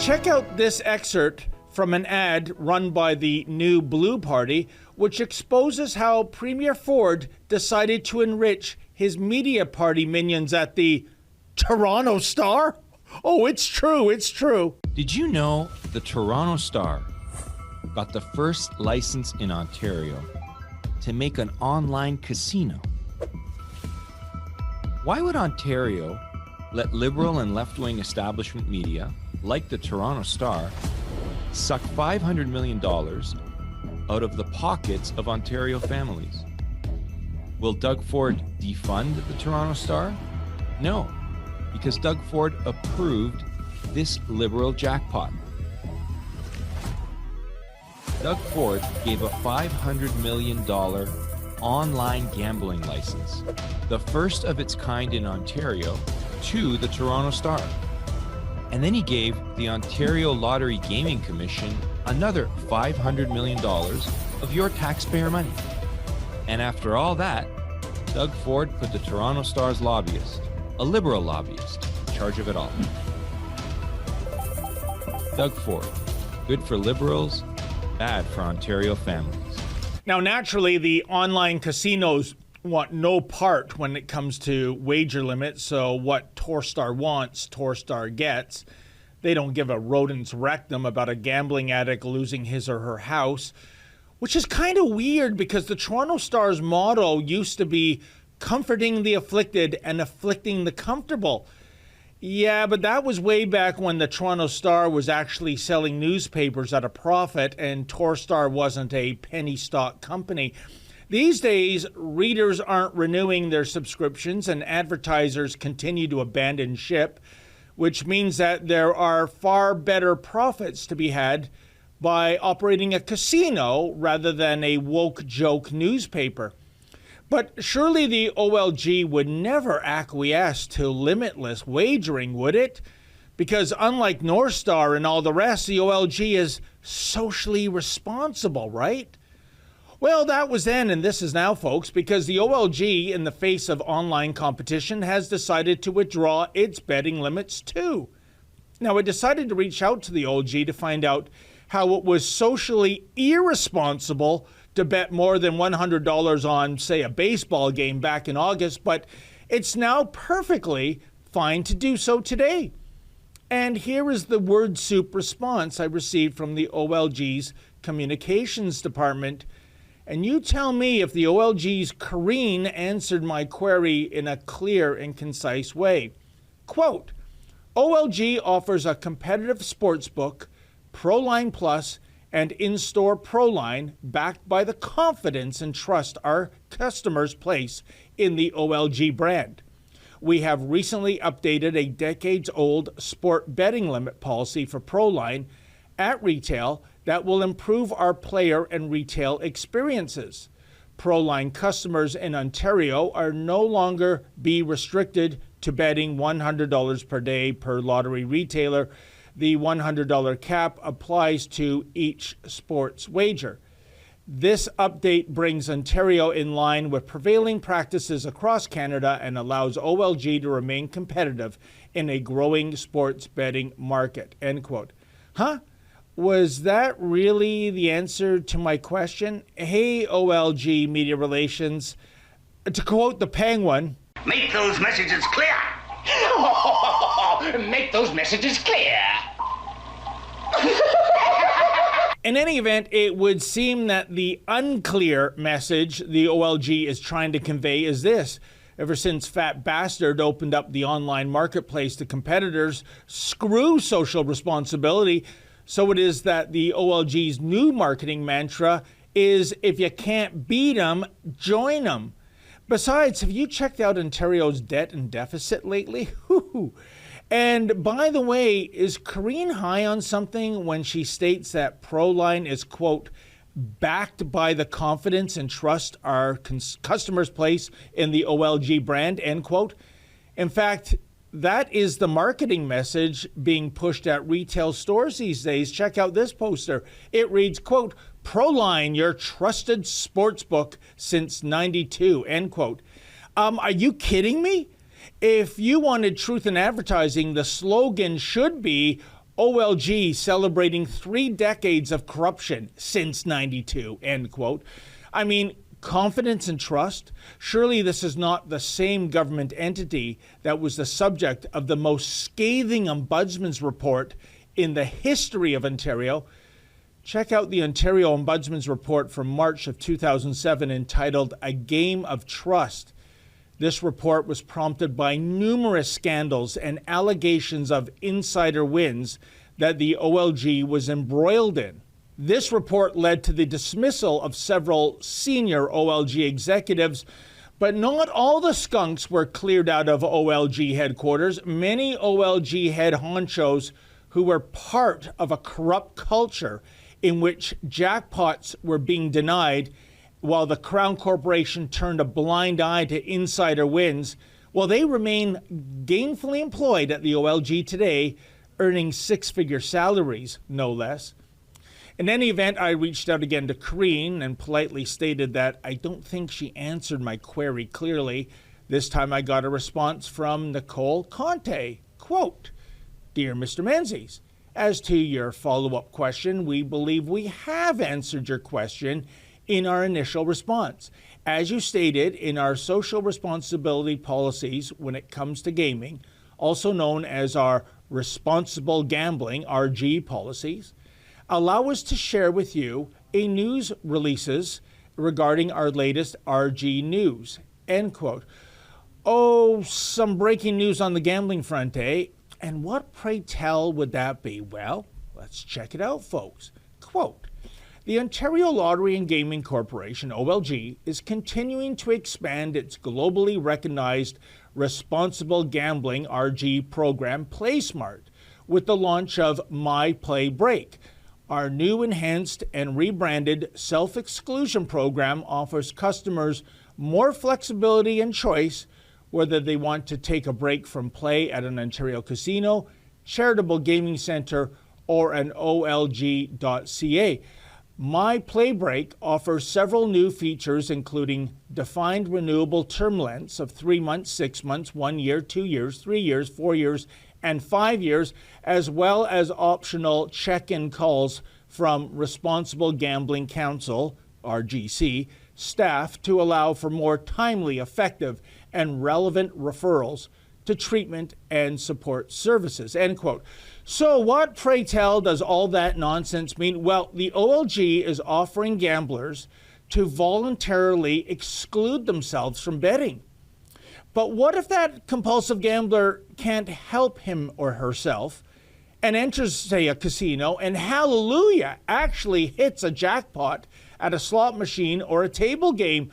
Check out this excerpt from an ad run by the New Blue Party, which exposes how Premier Ford decided to enrich his media party minions at the Toronto Star? Oh, it's true, it's true. Did you know the Toronto Star got the first license in Ontario to make an online casino? Why would Ontario let liberal and left-wing establishment media, like the Toronto Star, suck $500 million out of the pockets of Ontario families? Will Doug Ford defund the Toronto Star? No, because Doug Ford approved this liberal jackpot. Doug Ford gave a $500 million online gambling license, the first of its kind in Ontario, to the Toronto Star. And then he gave the Ontario Lottery Gaming Commission another $500 million of your taxpayer money. And after all that, Doug Ford put the Toronto Star's lobbyist, a liberal lobbyist, in charge of it all. Doug Ford, good for liberals, bad for Ontario families. Now, naturally, the online casinos want no part when it comes to wager limits, so what Torstar wants, Torstar gets. They don't give a rodent's rectum about a gambling addict losing his or her house, which is kind of weird because the Toronto Star's motto used to be comforting the afflicted and afflicting the comfortable. Yeah, but that was way back when the Toronto Star was actually selling newspapers at a profit and Torstar wasn't a penny stock company. These days, readers aren't renewing their subscriptions and advertisers continue to abandon ship, which means that there are far better profits to be had by operating a casino rather than a woke joke newspaper. But surely the OLG would never acquiesce to limitless wagering, would it? Because unlike North Star and all the rest, the OLG is socially responsible, right? Well, that was then and this is now, folks, because the OLG, in the face of online competition, has decided to withdraw its betting limits too. Now, I decided to reach out to the OLG to find out how it was socially irresponsible to bet more than $100 on, say, a baseball game back in August, but it's now perfectly fine to do so today. And here is the word soup response I received from the OLG's communications department. And you tell me if the OLG's Karine answered my query in a clear and concise way. Quote, OLG offers a competitive sportsbook, ProLine Plus, and in-store ProLine backed by the confidence and trust our customers place in the OLG brand. We have recently updated a decades-old sport betting limit policy for ProLine at retail that will improve our player and retail experiences. ProLine customers in Ontario are no longer be restricted to betting $100 per day per lottery retailer. The $100 cap applies to each sports wager. This update brings Ontario in line with prevailing practices across Canada and allows OLG to remain competitive in a growing sports betting market. End quote. Huh? Was that really the answer to my question? Hey, OLG Media Relations. To quote the Penguin, make those messages clear. Make those messages clear. In any event, it would seem that the unclear message the OLG is trying to convey is this. Ever since Fat Bastard opened up the online marketplace to competitors, screw social responsibility. So it is that the OLG's new marketing mantra is, if you can't beat them, join them. Besides, have you checked out Ontario's debt and deficit lately? And by the way, is Karine high on something when she states that ProLine is, quote, backed by the confidence and trust our customers place in the OLG brand, end quote? In fact, that is the marketing message being pushed at retail stores these days. Check out this poster. It reads, quote, ProLine, your trusted sportsbook since '92, end quote. Are you kidding me? If you wanted truth in advertising, the slogan should be OLG celebrating 3 decades of corruption since 92, end quote. I mean, confidence and trust? Surely this is not the same government entity that was the subject of the most scathing ombudsman's report in the history of Ontario. Check out the Ontario Ombudsman's report from March of 2007 entitled A Game of Trust. This report was prompted by numerous scandals and allegations of insider wins that the OLG was embroiled in. This report led to the dismissal of several senior OLG executives, but not all the skunks were cleared out of OLG headquarters. Many OLG head honchos who were part of a corrupt culture in which jackpots were being denied while the Crown Corporation turned a blind eye to insider wins, well, they remain gainfully employed at the OLG today, earning 6-figure salaries, no less. In any event, I reached out again to Corrine and politely stated that I don't think she answered my query clearly. This time I got a response from Nicole Conte. Quote, Dear Mr. Menzies, as to your follow-up question, we believe we have answered your question in our initial response. As you stated, in our social responsibility policies when it comes to gaming, also known as our responsible gambling, RG policies, allow us to share with you a news releases regarding our latest RG news, end quote. Oh, some breaking news on the gambling front, eh? And what, pray tell, would that be? Well, let's check it out, folks. Quote, the Ontario Lottery and Gaming Corporation, OLG, is continuing to expand its globally recognized responsible gambling RG program, PlaySmart, with the launch of My Play Break. Our new enhanced and rebranded self-exclusion program offers customers more flexibility and choice whether they want to take a break from play at an Ontario casino, charitable gaming centre, or an OLG.ca. My Play Break offers several new features, including defined renewable term lengths of 3 months, 6 months, 1 year, 2 years, 3 years, 4 years, and 5 years, as well as optional check-in calls from Responsible Gambling Council, RGC, staff to allow for more timely, effective, and relevant referrals to treatment and support services, end quote. So what, pray tell, does all that nonsense mean? Well, the OLG is offering gamblers to voluntarily exclude themselves from betting. But what if that compulsive gambler can't help him or herself and enters, say, a casino and, hallelujah, actually hits a jackpot at a slot machine or a table game?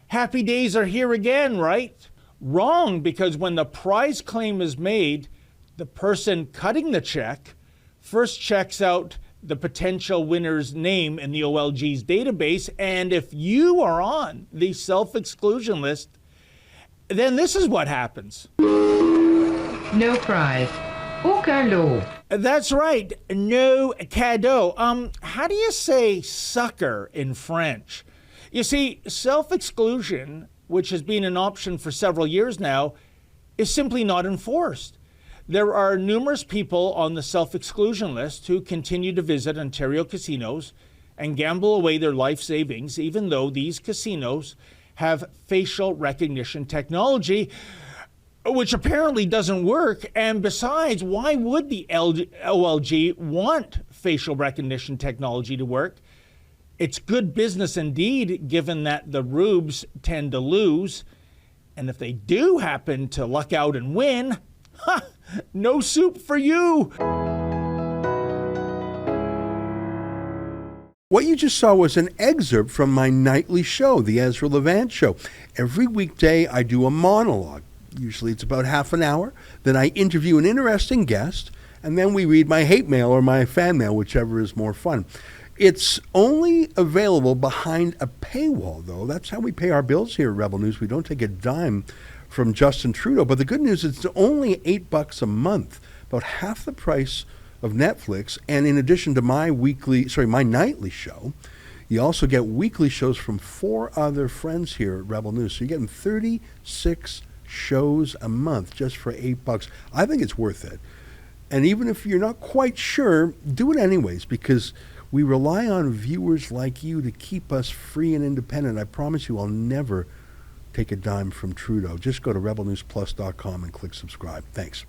Happy days are here again, right? Wrong, because when the prize claim is made, the person cutting the check first checks out the potential winner's name in the OLG's database, and if you are on the self-exclusion list, then this is what happens. No prize. Aucun lot. That's right, no cadeau. How do you say sucker in French? You see, self-exclusion, which has been an option for several years now, is simply not enforced. There are numerous people on the self-exclusion list who continue to visit Ontario casinos and gamble away their life savings, even though these casinos have facial recognition technology, which apparently doesn't work. And besides, why would the OLG want facial recognition technology to work? It's good business indeed, given that the rubes tend to lose. And if they do happen to luck out and win, no soup for you. What you just saw was an excerpt from my nightly show, the Ezra Levant Show. Every weekday I do a monologue. Usually it's about half an hour. Then I interview an interesting guest, and then we read my hate mail or my fan mail, whichever is more fun. It's only available behind a paywall, though. That's how we pay our bills here at Rebel News. We don't take a dime from Justin Trudeau. But the good news is it's only $8 a month, about half the price of Netflix. And in addition to my nightly show, you also get weekly shows from 4 other friends here at Rebel News. So you're getting 36 shows a month just for $8. I think it's worth it. And even if you're not quite sure, do it anyways, because we rely on viewers like you to keep us free and independent. I promise you I'll never take a dime from Trudeau. Just go to rebelnewsplus.com and click subscribe. Thanks.